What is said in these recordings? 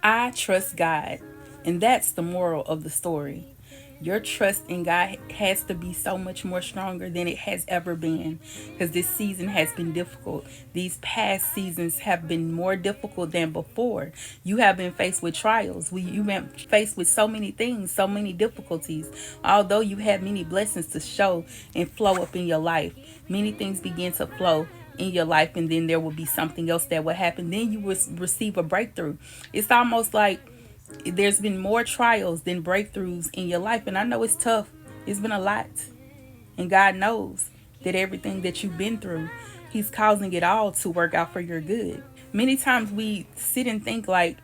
I trust God. And that's the moral of the story. Your trust in God has to be so much more stronger than it has ever been, because this season has been difficult. These past seasons have been more difficult than before. You have been faced with trials. You've been faced with so many things, so many difficulties. Although you have many blessings to show and flow up in your life, many things begin to flow in your life, and then there will be something else that will happen. Then you will receive a breakthrough. It's almost like there's been more trials than breakthroughs in your life. And I know it's tough. It's been a lot. And God knows that everything that you've been through, He's causing it all to work out for your good. Many times we sit and think like,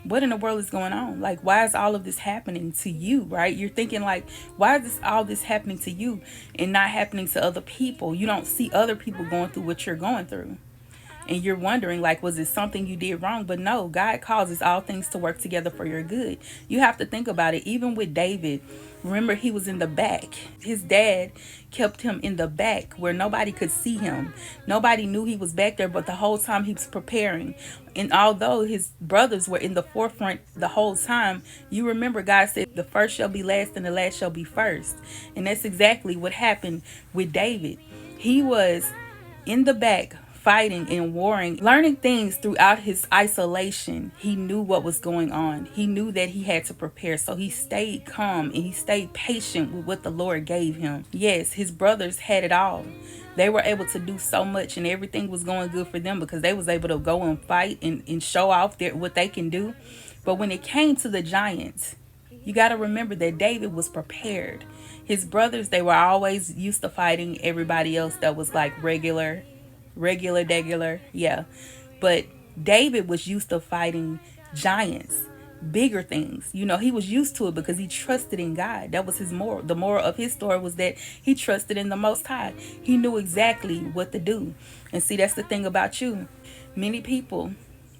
what in the world is going on? Like, why is all of this happening to you, right? You're thinking like, why is all this happening to you and not happening to other people? You don't see other people going through what you're going through, and you're wondering like, was it something you did wrong? But no, God causes all things to work together for your good. You have to think about it. Even with David, remember, he was in the back. His dad kept him in the back where nobody could see him. Nobody knew he was back there, but the whole time he was preparing. And although his brothers were in the forefront the whole time, you remember God said the first shall be last and the last shall be first. And that's exactly what happened with David. He was in the back, fighting and warring, learning things throughout his isolation. He knew what was going on. He knew that he had to prepare. So he stayed calm and he stayed patient with what the Lord gave him. Yes, his brothers had it all. They were able to do so much and everything was going good for them because they was able to go and fight and show off what they can do. But when it came to the giants, you got to remember that David was prepared. His brothers, they were always used to fighting everybody else that was like regular, yeah. But David was used to fighting giants, bigger things. He was used to it because he trusted in God. That was his moral. The moral of his story was that he trusted in the Most High. He knew exactly what to do. And see, that's the thing about you. Many people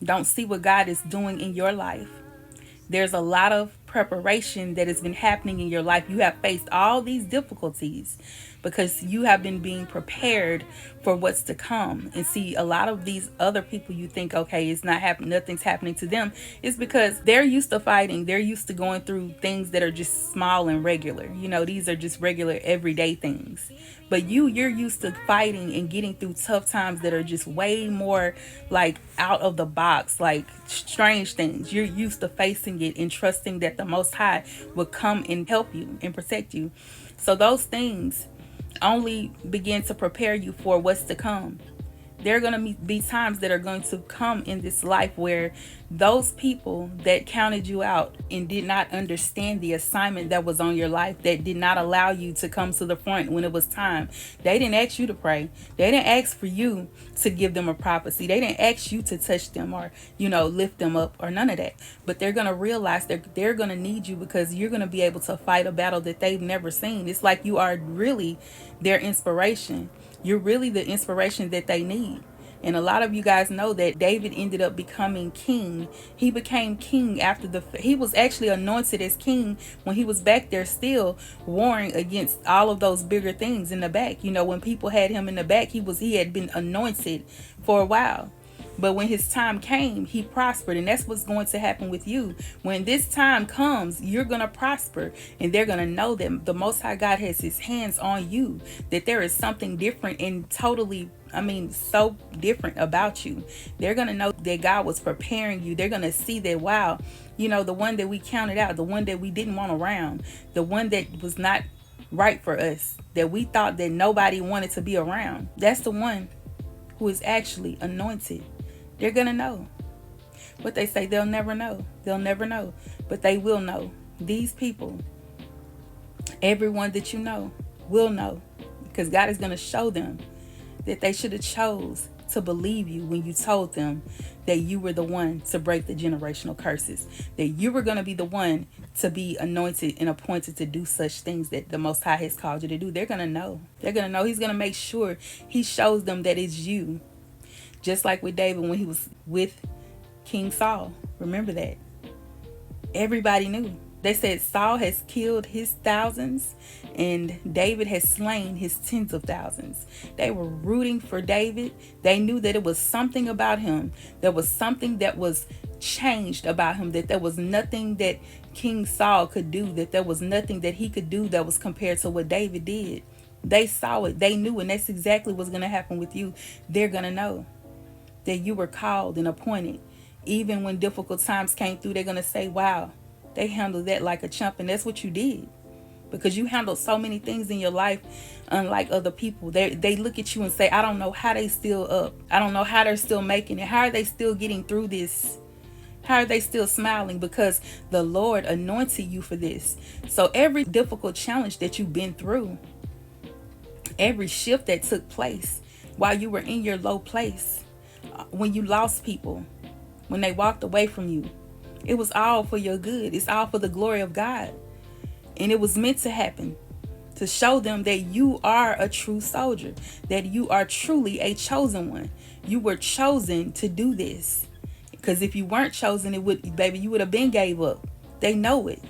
don't see what God is doing in your life. There's a lot of preparation that has been happening in your life. You have faced all these difficulties because you have been being prepared for what's to come. And see, a lot of these other people, you think, okay, it's not happening, nothing's happening to them. It's because they're used to fighting. They're used to going through things that are just small and regular. These are just regular everyday things. But you're used to fighting and getting through tough times that are just way more like out of the box, like strange things. You're used to facing it and trusting that the Most High will come and help you and protect you. So those things only begin to prepare you for what's to come. There are going to be times that are going to come in this life where those people that counted you out and did not understand the assignment that was on your life, that did not allow you to come to the front when it was time, they didn't ask you to pray. They didn't ask for you to give them a prophecy. They didn't ask you to touch them or, lift them up or none of that. But they're going to realize they're going to need you because you're going to be able to fight a battle that they've never seen. It's like you are really their inspiration. You're really the inspiration that they need. And a lot of you guys know that David ended up becoming king. He became king he was actually anointed as king when he was back there still warring against all of those bigger things in the back. When people had him in the back, he had been anointed for a while. But when his time came, he prospered. And that's what's going to happen with you. When this time comes, you're going to prosper. And they're going to know that the Most High God has his hands on you. That there is something different and totally, so different about you. They're going to know that God was preparing you. They're going to see that, wow, the one that we counted out, the one that we didn't want around, the one that was not right for us, that we thought that nobody wanted to be around. That's the one who is actually anointed. They're going to know. What they say, they'll never know. They'll never know. But they will know. These people, everyone that you know, will know. Because God is going to show them that they should have chose to believe you when you told them that you were the one to break the generational curses. That you were going to be the one to be anointed and appointed to do such things that the Most High has called you to do. They're going to know. They're going to know. He's going to make sure he shows them that it's you. Just like with David when he was with King Saul. Remember that. Everybody knew. They said Saul has killed his thousands and David has slain his tens of thousands. They were rooting for David. They knew that it was something about him. There was something that was changed about him, that there was nothing that King Saul could do, that there was nothing that he could do that was compared to what David did. They saw it, they knew, and that's exactly what's going to happen with you. They're going to know that you were called and appointed. Even when difficult times came through, they're going to say, wow, they handled that like a chump. And that's what you did, because you handled so many things in your life unlike other people. They look at you and say, I don't know how they still up. I don't know how they're still making it. How are they still getting through this? How are they still smiling? Because the Lord anointed you for this. So every difficult challenge that you've been through, every shift that took place while you were in your low place, when you lost people, when they walked away from you, it was all for your good. It's all for the glory of God. And it was meant to happen to show them that you are a true soldier, that you are truly a chosen one. You were chosen to do this. Because if you weren't chosen, you would have been gave up. They know it.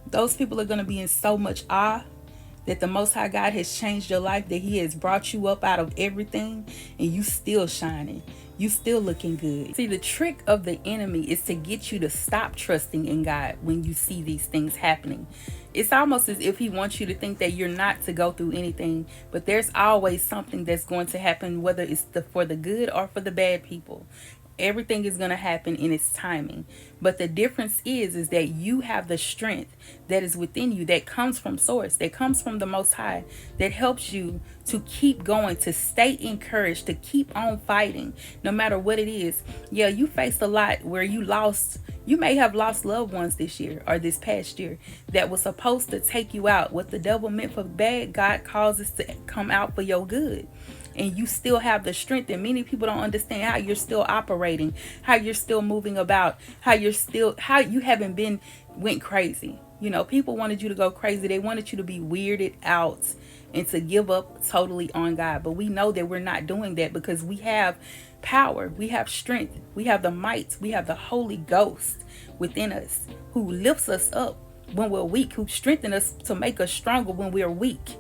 Those people are going to be in so much awe that the Most High God has changed your life, that He has brought you up out of everything, and you still shining. You still looking good. See, the trick of the enemy is to get you to stop trusting in God when you see these things happening. It's almost as if he wants you to think that you're not to go through anything, but there's always something that's going to happen, whether it's for the good or for the bad people. Everything is going to happen in its timing. But the difference is that you have the strength that is within you, that comes from source, that comes from the Most High, that helps you to keep going, to stay encouraged, to keep on fighting, no matter what it is. Yeah, you faced a lot where you may have lost loved ones this year or this past year that was supposed to take you out. What the devil meant for bad, God causes to come out for your good. And you still have the strength, and many people don't understand how you're still operating, how you're still moving about, how you haven't went crazy. You know, people wanted you to go crazy. They wanted you to be weirded out and to give up totally on God. But we know that we're not doing that, because we have power, we have strength, we have the might, we have the Holy Ghost within us, who lifts us up when we're weak, who strengthens us to make us stronger when we're weak,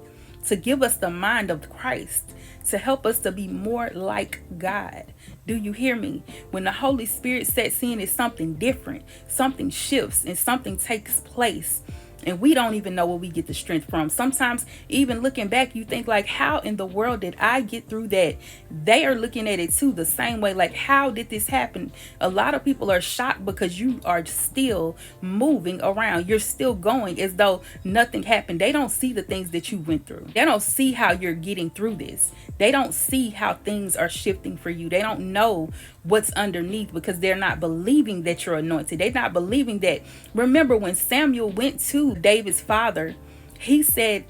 to give us the mind of Christ, to help us to be more like God. Do you hear me? When the Holy Spirit sets in, it's something different. Something shifts and something takes place. And we don't even know where we get the strength from. Sometimes, even looking back, you think like, how in the world did I get through that? They are looking at it too the same way. Like, how did this happen? A lot of people are shocked because you are still moving around. You're still going as though nothing happened. They don't see the things that you went through. They don't see how you're getting through this. They don't see how things are shifting for you. They don't know what's underneath, because they're not believing that you're anointed. They're not believing that. Remember when Samuel went to David's father, he said,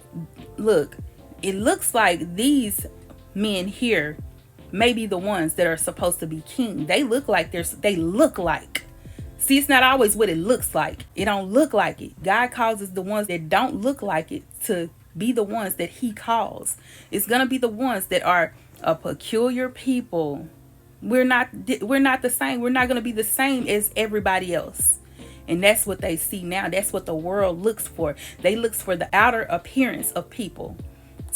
look, it looks like these men here may be the ones that are supposed to be king. They look like. See, it's not always what it looks like. It don't look like it. God causes the ones that don't look like it to be the ones that He calls. It's going to be the ones that are a peculiar people. We're not the same. We're not going to be the same as everybody else. And that's what they see now. That's what the world looks for. They look for the outer appearance of people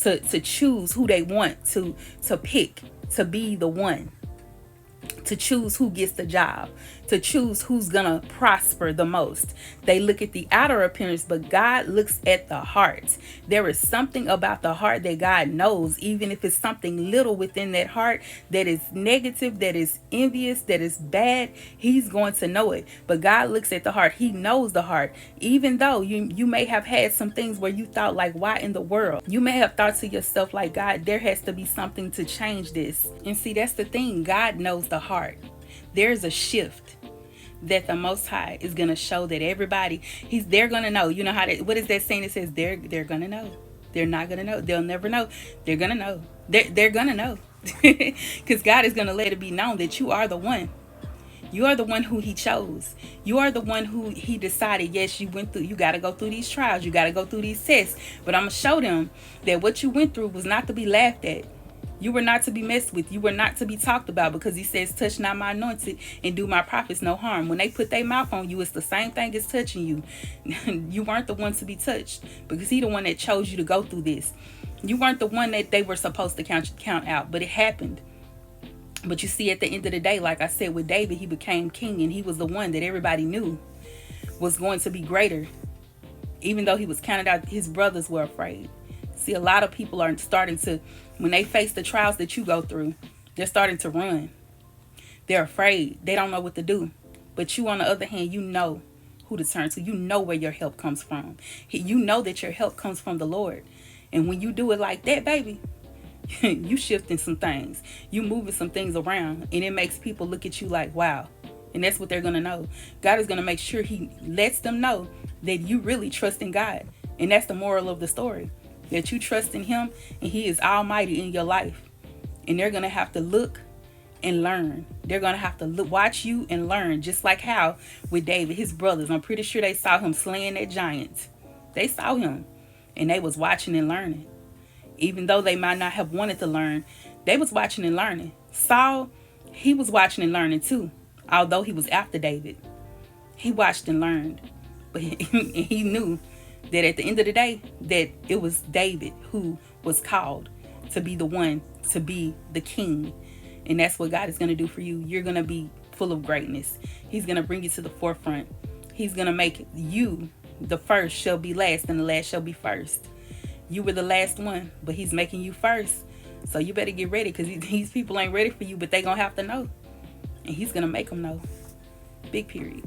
to choose who they want to pick to be the one, to choose who gets the job, to choose who's gonna prosper the most. They look at the outer appearance, but God looks at the heart. There is something about the heart that God knows, even if it's something little within that heart that is negative, that is envious, that is bad. He's going to know it. But God looks at the heart. He knows the heart. Even though you may have had some things where you thought like, why in the world? You may have thought to yourself like, God, there has to be something to change this. And see, that's the thing. God knows the heart. There's a shift that the Most High is going to show that everybody, they're going to know. You know how what is that saying that says they're going to know. They're not going to know. They'll never know. They're going to know. They're going to know. Because God is going to let it be known that you are the one. You are the one who He chose. You are the one who He decided, yes, you went through. You got to go through these trials. You got to go through these tests. But I'm going to show them that what you went through was not to be laughed at. You were not to be messed with. You were not to be talked about, because He says, touch not my anointed and do my prophets no harm. When they put their mouth on you, it's the same thing as touching you. You weren't the one to be touched, because He the one that chose you to go through this. You weren't the one that they were supposed to count out, but it happened. But you see, at the end of the day, like I said, with David, he became king, and he was the one that everybody knew was going to be greater. Even though he was counted out, his brothers were afraid. See, a lot of people are starting to, when they face the trials that you go through, they're starting to run. They're afraid. They don't know what to do. But you, on the other hand, you know who to turn to. You know where your help comes from. You know that your help comes from the Lord. And when you do it like that, baby, you shifting some things. You moving some things around. And it makes people look at you like, wow. And that's what they're going to know. God is going to make sure he lets them know that you really trust in God. And that's the moral of the story. That you trust in him and he is almighty in your life. And they're going to have to look and learn. They're going to have to watch you and learn. Just like how with David, his brothers, I'm pretty sure they saw him slaying that giant. They saw him and they was watching and learning. Even though they might not have wanted to learn, they was watching and learning. Saul, he was watching and learning too. Although he was after David, he watched and learned. But he knew that at the end of the day, that it was David who was called to be the one, to be the king. And that's what God is going to do for you. You're going to be full of greatness. He's going to bring you to the forefront. He's going to make you, the first shall be last and the last shall be first. You were the last one, but he's making you first. So you better get ready, because these people ain't ready for you, but they going to have to know. And he's going to make them know. Big period.